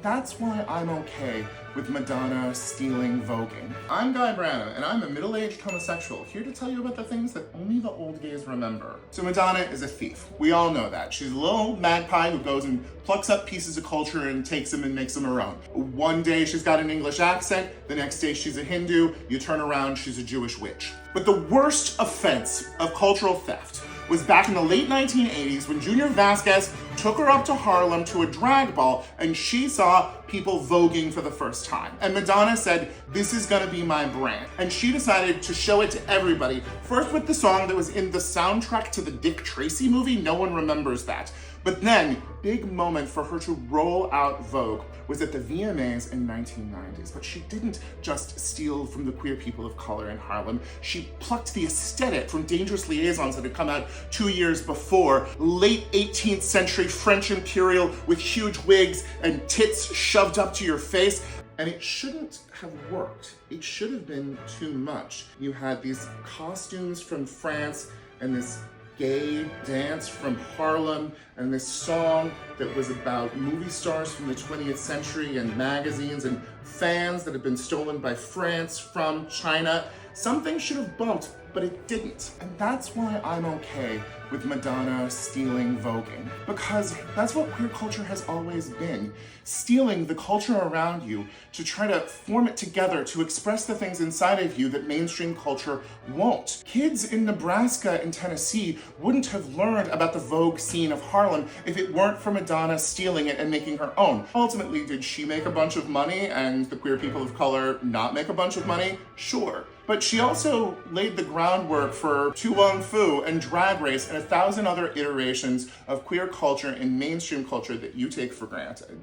that's why I'm okay with Madonna stealing voguing. I'm Guy Brana, and I'm a middle-aged homosexual here to tell you about the things that only the old gays remember. So Madonna is a thief. We all know that. She's a little magpie who goes and plucks up pieces of culture and takes them and makes them her own. One day she's got an English accent, the next day she's a Hindu, you turn around, she's a Jewish witch. But the worst offense of cultural theft was back in the late 1980s when Junior Vasquez took her up to Harlem to a drag ball and she saw people voguing for the first time. And Madonna said, this is gonna be my brand. And she decided to show it to everybody. First with the song that was in the soundtrack to the Dick Tracy movie, no one remembers that. But then, big moment for her to roll out Vogue was at the VMAs in 1990s. But she didn't just steal from the queer people of color in Harlem. She plucked the aesthetic from Dangerous Liaisons that had come out 2 years before. Late 18th century French Imperial with huge wigs and tits shoved up to your face. And it shouldn't have worked. It should have been too much. You had these costumes from France and this gay dance from Harlem and this song that was about movie stars from the 20th century and magazines and fans that had been stolen by France from China. Something should have bumped, but it didn't. And that's why I'm okay with Madonna stealing voguing. Because that's what queer culture has always been. Stealing the culture around you to try to form it together to express the things inside of you that mainstream culture won't. Kids in Nebraska and Tennessee wouldn't have learned about the Vogue scene of Harlem if it weren't for Madonna stealing it and making her own. Ultimately, did she make a bunch of money and the queer people of color not make a bunch of money? Sure. But she also laid the groundwork for Tu Wong Fu and Drag Race and 1,000 other iterations of queer culture and mainstream culture that you take for granted.